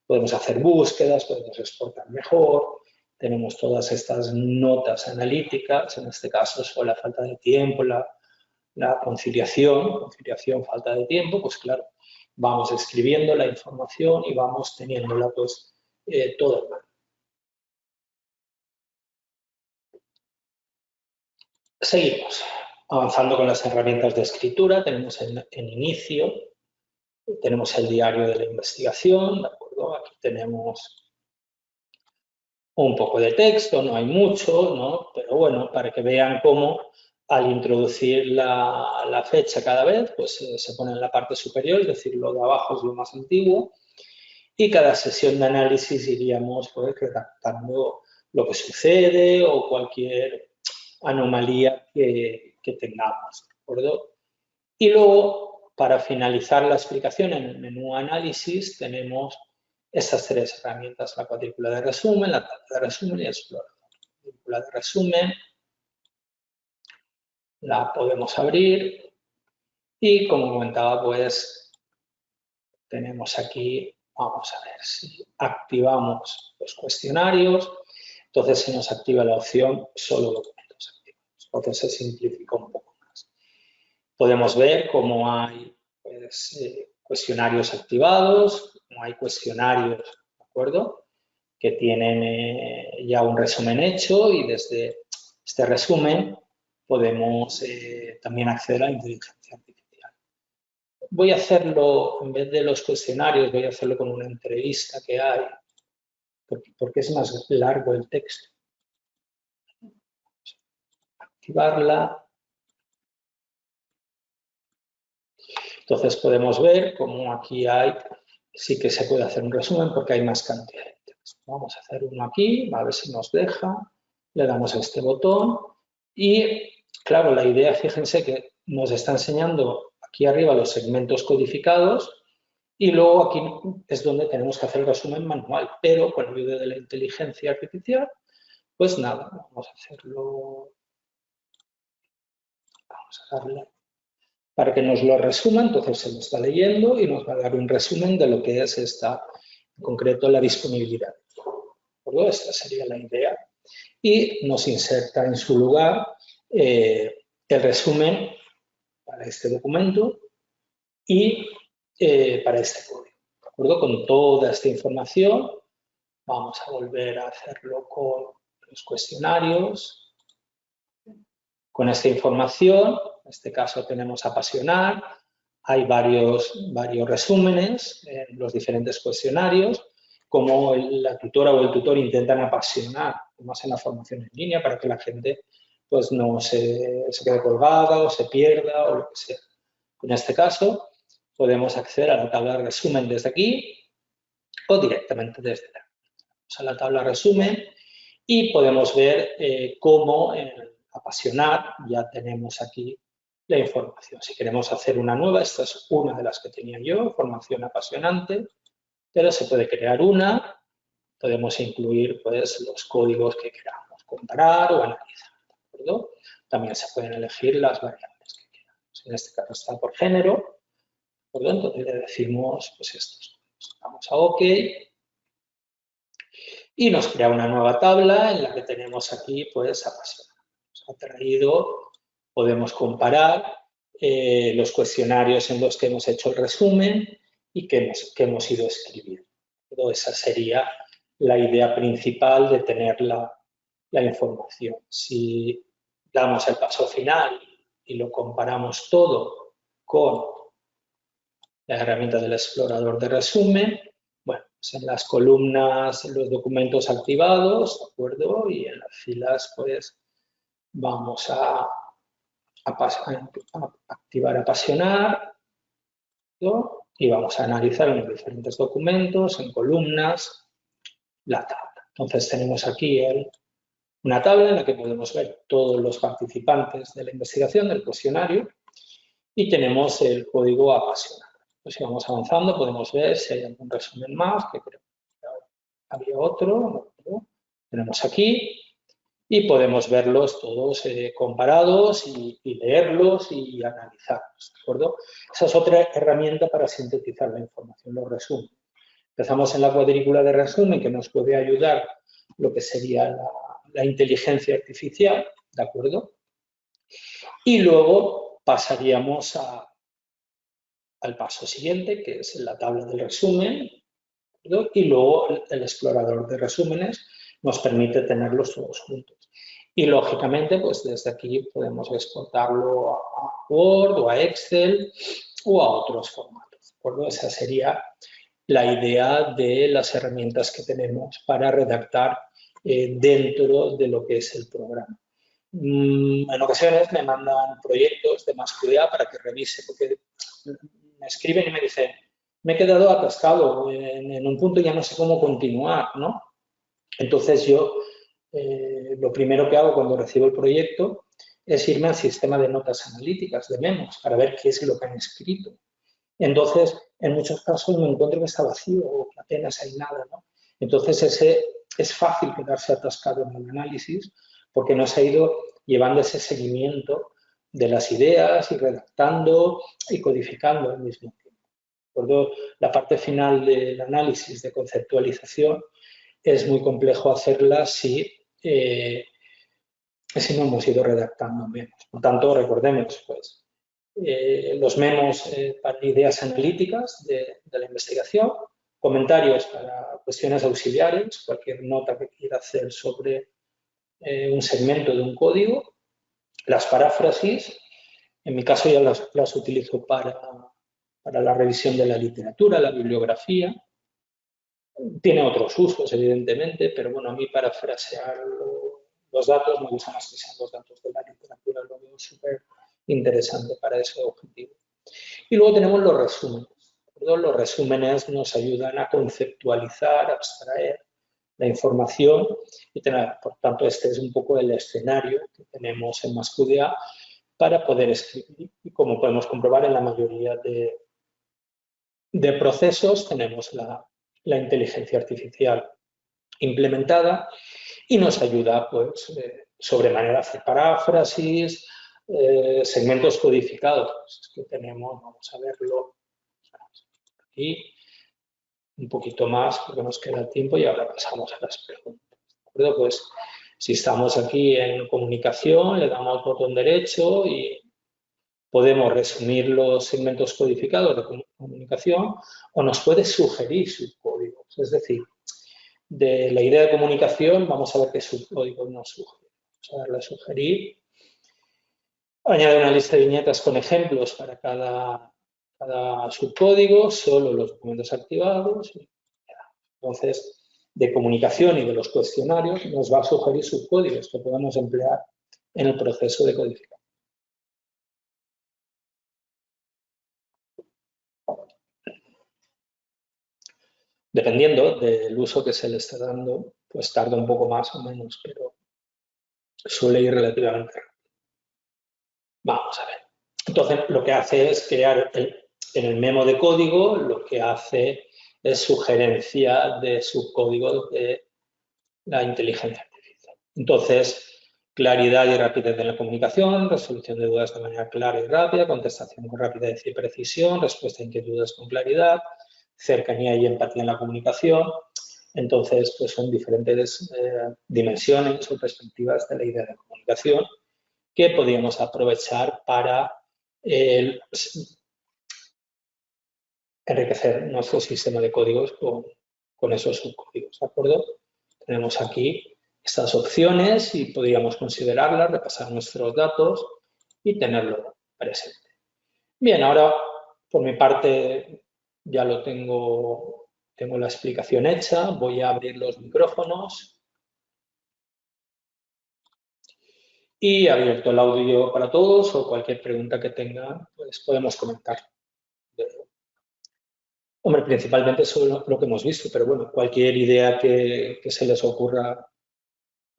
podemos hacer búsquedas, podemos exportar mejor, tenemos todas estas notas analíticas, en este caso son la falta de tiempo, la conciliación, falta de tiempo, pues claro, vamos escribiendo la información y vamos teniéndola pues toda en mano. Seguimos avanzando con las herramientas de escritura. Tenemos en inicio, tenemos el diario de la investigación, ¿de acuerdo? Aquí tenemos un poco de texto, no hay mucho, ¿no? Pero bueno, para que vean cómo al introducir la fecha cada vez, pues se pone en la parte superior, es decir, lo de abajo es lo más antiguo, y cada sesión de análisis iríamos pues, redactando lo que sucede o cualquier anomalía que tengamos, ¿de acuerdo? Y luego, para finalizar la explicación en el menú análisis, tenemos estas tres herramientas, la cuadrícula de resumen, la tabla de resumen y el explorador. La cuadrícula de resumen la podemos abrir y, como comentaba, pues tenemos aquí, vamos a ver si activamos los cuestionarios, entonces se nos activa la opción solo documentos activados, entonces se simplifica un poco más. Podemos ver cómo hay pues, cuestionarios activados, cómo hay cuestionarios, ¿de acuerdo?, que tienen ya un resumen hecho y desde este resumen podemos también acceder a la inteligencia artificial. Voy a hacerlo, en vez de los cuestionarios, voy a hacerlo con una entrevista que hay, porque es más largo el texto. Activarla. Entonces podemos ver cómo aquí hay, sí que se puede hacer un resumen porque hay más cantidad de texto. Vamos a hacer uno aquí, a ver si nos deja. Le damos a este botón y, claro, la idea, fíjense que nos está enseñando aquí arriba los segmentos codificados y luego aquí es donde tenemos que hacer el resumen manual, pero con ayuda de la inteligencia artificial, pues nada, vamos a hacerlo, vamos a darle para que nos lo resuma, entonces se lo está leyendo y nos va a dar un resumen de lo que es esta, en concreto, la disponibilidad. ¿De? Esta sería la idea. Y nos inserta en su lugar el resumen para este documento y para este código. ¿De acuerdo? Con toda esta información, vamos a volver a hacerlo con los cuestionarios. Con esta información, en este caso tenemos apasionar, hay varios resúmenes en los diferentes cuestionarios, cómo la tutora o el tutor intentan apasionar más en la formación en línea para que la gente pues no se quede colgada o se pierda o lo que sea. En este caso, podemos acceder a la tabla de resumen desde aquí o directamente desde la, a la tabla resumen y podemos ver cómo en apasionar ya tenemos aquí la información. Si queremos hacer una nueva, esta es una de las que tenía yo, formación apasionante, pero se puede crear una, podemos incluir pues los códigos que queramos comparar o analizar, ¿de acuerdo? También se pueden elegir las variables que queramos. En este caso está por género, ¿de acuerdo? Entonces le decimos pues estos. Vamos a OK y nos crea una nueva tabla en la que tenemos aquí pues apasionar. Nos ha traído, podemos comparar los cuestionarios en los que hemos hecho el resumen y que hemos ido escribiendo. Pero esa sería la idea principal de tener la información. Si damos el paso final y lo comparamos todo con la herramienta del explorador de resumen, bueno, pues en las columnas, los documentos activados, ¿de acuerdo? Y en las filas, pues, vamos a activar apasionar, ¿no? Y vamos a analizar en los diferentes documentos, en columnas, la tabla. Entonces, tenemos aquí una tabla en la que podemos ver todos los participantes de la investigación, del cuestionario, y tenemos el código apasionar. Pues si vamos avanzando, podemos ver si hay algún resumen más, que creo que había otro, ¿no? Tenemos aquí, y podemos verlos todos comparados y leerlos y analizarlos, ¿de acuerdo? Esa es otra herramienta para sintetizar la información, los resúmenes. Empezamos en la cuadrícula de resumen, que nos puede ayudar lo que sería la inteligencia artificial, ¿de acuerdo? Y luego pasaríamos al paso siguiente, que es la tabla del resumen, ¿no? Y luego el explorador de resúmenes nos permite tenerlos todos juntos. Y lógicamente, pues desde aquí podemos exportarlo a Word o a Excel o a otros formatos, ¿de acuerdo? Esa sería la idea de las herramientas que tenemos para redactar dentro de lo que es el programa. En ocasiones me mandan proyectos de MassQDA para que revise, porque me escriben y me dicen, me he quedado atascado en un punto y ya no sé cómo continuar, ¿no? Entonces yo lo primero que hago cuando recibo el proyecto es irme al sistema de notas analíticas, de memos, para ver qué es lo que han escrito. Entonces, en muchos casos me encuentro que está vacío o que apenas hay nada, ¿no? Entonces, es fácil quedarse atascado en el análisis porque no se ha ido llevando ese seguimiento de las ideas y redactando y codificando al mismo tiempo. Por lo tanto, la parte final del análisis de conceptualización es muy complejo hacerla si no hemos ido redactando memos. Por tanto, recordemos, pues, los memos para ideas analíticas de la investigación, comentarios para cuestiones auxiliares, cualquier nota que quiera hacer sobre un segmento de un código, las paráfrasis, en mi caso ya las utilizo para la revisión de la literatura, la bibliografía. Tiene otros usos, evidentemente, pero bueno, a mí para frasear los datos me gusta más que sean los datos de la literatura, lo veo súper interesante para ese objetivo. Y luego tenemos los resúmenes. Los resúmenes nos ayudan a conceptualizar, a abstraer la información y tener, por tanto, este es un poco el escenario que tenemos en MassQDA para poder escribir. Y como podemos comprobar en la mayoría de procesos tenemos la inteligencia artificial implementada y nos ayuda pues sobremanera a hacer paráfrasis, segmentos codificados que tenemos, vamos a verlo aquí un poquito más porque nos queda tiempo y ahora pasamos a las preguntas. ¿De acuerdo? Pues si estamos aquí en comunicación, le damos botón derecho y podemos resumir los segmentos codificados de comunicación o nos puede sugerir subcódigos. Es decir, de la idea de comunicación vamos a ver qué subcódigos nos sugiere. Vamos a darle a sugerir. Añade una lista de viñetas con ejemplos para cada subcódigo, solo los documentos activados. Entonces, de comunicación y de los cuestionarios nos va a sugerir subcódigos que podamos emplear en el proceso de codificación. Dependiendo del uso que se le esté dando, pues tarda un poco más o menos, pero suele ir relativamente rápido. Vamos a ver. Entonces, lo que hace es crear en el memo de código, lo que hace es sugerencia de subcódigos de la inteligencia artificial. Entonces, claridad y rapidez en la comunicación, resolución de dudas de manera clara y rápida, contestación con rapidez y precisión, respuesta a inquietudes con claridad, cercanía y empatía en la comunicación. Entonces, pues son diferentes dimensiones o perspectivas de la idea de comunicación que podríamos aprovechar para enriquecer nuestro sistema de códigos con esos subcódigos, ¿de acuerdo? Tenemos aquí estas opciones y podríamos considerarlas, repasar nuestros datos y tenerlo presente. Bien, ahora por mi parte ya lo tengo la explicación hecha. Voy a abrir los micrófonos y abierto el audio para todos o cualquier pregunta que tengan, pues podemos comentar. Hombre, principalmente sobre lo que hemos visto, pero bueno, cualquier idea que se les ocurra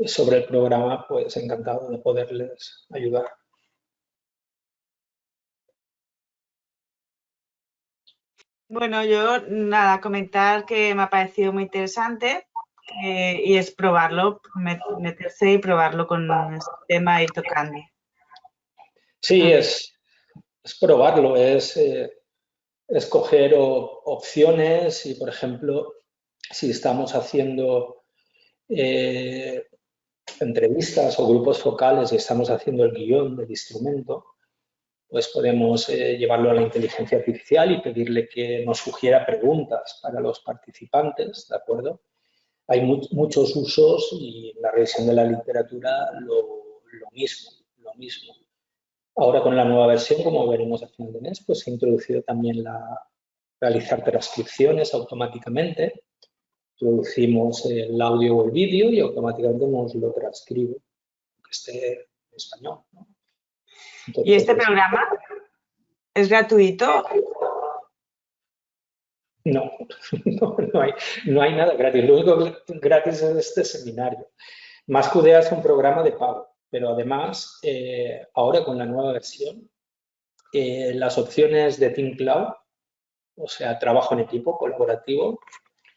sobre el programa, pues encantado de poderles ayudar. Bueno, yo nada, comentar que me ha parecido muy interesante y es probarlo, meterse y probarlo con el sistema y tocando. Sí, es probarlo, es escoger opciones y, por ejemplo, si estamos haciendo entrevistas o grupos focales y estamos haciendo el guión del instrumento, pues podemos llevarlo a la inteligencia artificial y pedirle que nos sugiera preguntas para los participantes, ¿de acuerdo? Hay muchos usos y en la revisión de la literatura lo mismo. Ahora con la nueva versión, como veremos a final de mes, pues se ha introducido también realizar transcripciones automáticamente. Introducimos el audio o el vídeo y automáticamente nos lo transcribe, que esté en español, ¿no? Entonces, ¿y este programa es gratuito? No, no hay nada gratis. Lo único gratis es este seminario. MásQDA es un programa de pago, pero además, ahora con la nueva versión, las opciones de Team Cloud, o sea, trabajo en equipo colaborativo,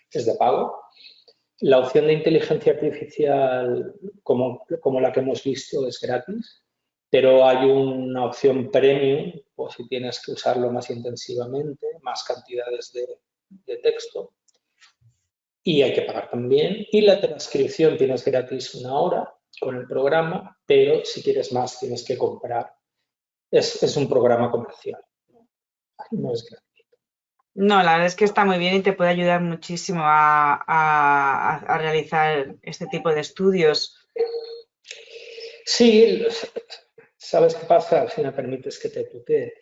es de pago. La opción de inteligencia artificial, como la que hemos visto, es gratis, pero hay una opción premium, o si tienes que usarlo más intensivamente, más cantidades de texto, y hay que pagar también. Y la transcripción tienes gratis 1 hora con el programa, pero si quieres más tienes que comprar. Es un programa comercial, no es gratis. No, la verdad es que está muy bien y te puede ayudar muchísimo a realizar este tipo de estudios. Sí, ¿sabes qué pasa? Si me permites que te tutee.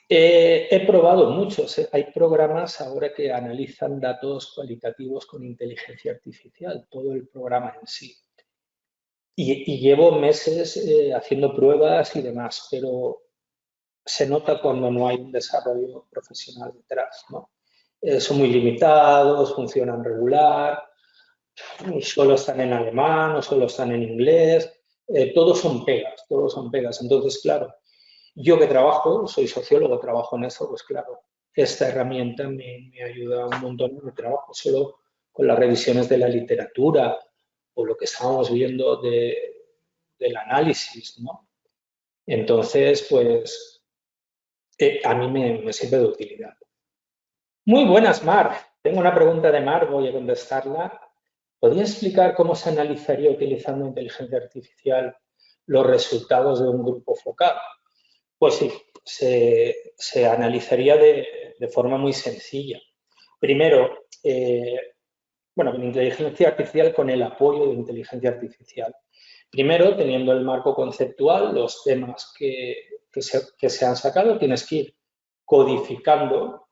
He probado muchos. Hay programas ahora que analizan datos cualitativos con inteligencia artificial, todo el programa en sí. Y llevo meses haciendo pruebas y demás, pero se nota cuando no hay un desarrollo profesional detrás, ¿no? Son muy limitados, funcionan regular, solo están en alemán o solo están en inglés, todos son pegas. Entonces, claro, yo que trabajo, soy sociólogo, trabajo en eso, pues claro, esta herramienta me ayuda un montón en mi trabajo, solo con las revisiones de la literatura o lo que estábamos viendo del análisis, ¿no? Entonces, pues, a mí me sirve de utilidad. Muy buenas, Mar. Tengo una pregunta de Mar, voy a contestarla. ¿Podría explicar cómo se analizaría utilizando inteligencia artificial los resultados de un grupo focal? Pues sí, se analizaría de forma muy sencilla. Primero, bueno, con inteligencia artificial, con el apoyo de inteligencia artificial. Primero, teniendo el marco conceptual, los temas que se han sacado, tienes que ir codificando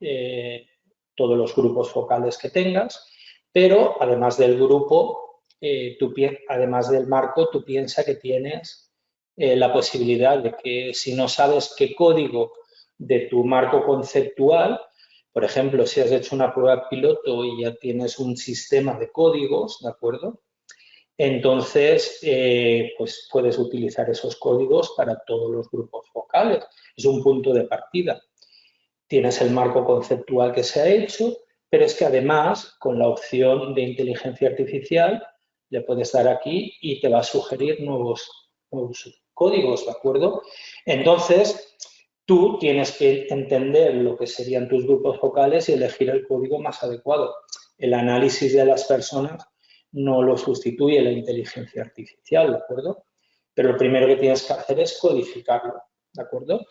todos los grupos focales que tengas, pero además del grupo, además del marco, tú piensas que tienes la posibilidad de que si no sabes qué código de tu marco conceptual, por ejemplo, si has hecho una prueba piloto y ya tienes un sistema de códigos, ¿de acuerdo? Entonces, pues puedes utilizar esos códigos para todos los grupos focales. Es un punto de partida. Tienes el marco conceptual que se ha hecho, pero es que además, con la opción de inteligencia artificial, le puedes dar aquí y te va a sugerir nuevos códigos, ¿de acuerdo? Entonces, tú tienes que entender lo que serían tus grupos focales y elegir el código más adecuado. El análisis de las personas no lo sustituye la inteligencia artificial, ¿de acuerdo? Pero lo primero que tienes que hacer es codificarlo, ¿de acuerdo?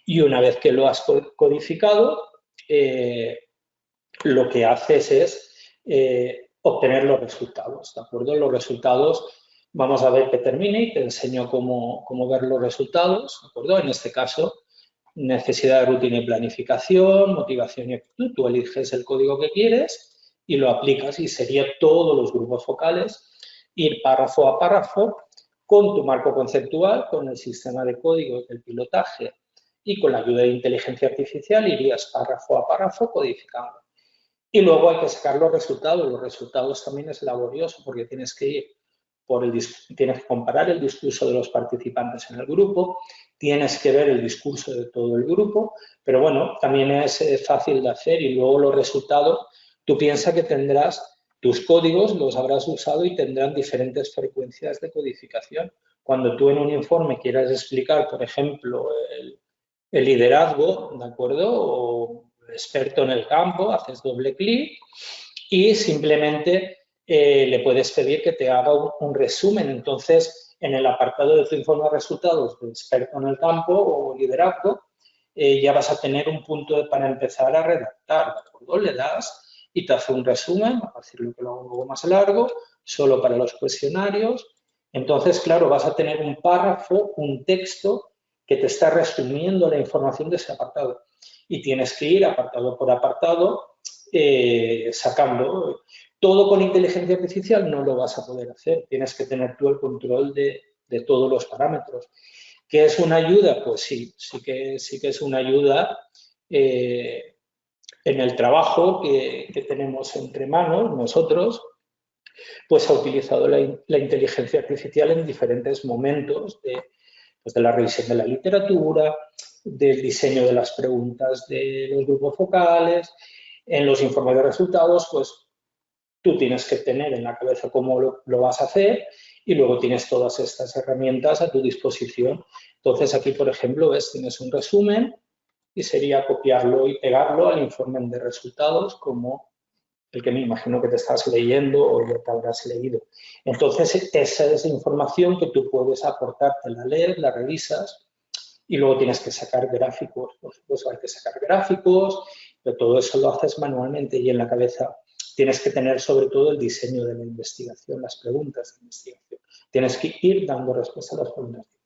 Y una vez que lo has codificado, lo que haces es obtener los resultados, ¿de acuerdo? Los resultados, vamos a ver que termine y te enseño cómo ver los resultados, ¿de acuerdo? En este caso, necesidad de rutina y planificación, motivación y actitud. Tú eliges el código que quieres y lo aplicas y sería todos los grupos focales, ir párrafo a párrafo con tu marco conceptual, con el sistema de código del pilotaje y con la ayuda de inteligencia artificial irías párrafo a párrafo codificando. Y luego hay que sacar los resultados. Los resultados también es laborioso porque tienes que ir tienes que comparar el discurso de los participantes en el grupo, tienes que ver el discurso de todo el grupo, pero bueno, también es fácil de hacer y luego los resultados, tú piensas que tendrás tus códigos, los habrás usado y tendrán diferentes frecuencias de codificación. Cuando tú en un informe quieras explicar, por ejemplo, el liderazgo, ¿de acuerdo? O experto en el campo, haces doble clic y simplemente le puedes pedir que te haga un resumen. Entonces, en el apartado de tu informe de resultados de experto en el campo o liderazgo, ya vas a tener un punto para empezar a redactar, ¿de acuerdo? Le das y te hace un resumen, a decirlo que lo hago un poco más largo, solo para los cuestionarios. Entonces, claro, vas a tener un párrafo, un texto que te está resumiendo la información de ese apartado. Y tienes que ir apartado por apartado sacando. Todo con inteligencia artificial no lo vas a poder hacer. Tienes que tener tú el control de todos los parámetros. ¿Qué es una ayuda? Pues sí que es una ayuda en el trabajo que tenemos entre manos nosotros, pues ha utilizado la inteligencia artificial en diferentes momentos de la revisión de la literatura, del diseño de las preguntas de los grupos focales, en los informes de resultados, pues tú tienes que tener en la cabeza cómo lo vas a hacer y luego tienes todas estas herramientas a tu disposición. Entonces, aquí, por ejemplo, ves, tienes un resumen y sería copiarlo y pegarlo al informe de resultados como el que me imagino que te estás leyendo o ya te habrás leído. Entonces, esa es información que tú puedes aportar, te la lees, la revisas y luego tienes que sacar gráficos. Por supuesto, hay que sacar gráficos, pero todo eso lo haces manualmente y en la cabeza tienes que tener sobre todo el diseño de la investigación, las preguntas de investigación. Tienes que ir dando respuesta a las preguntas de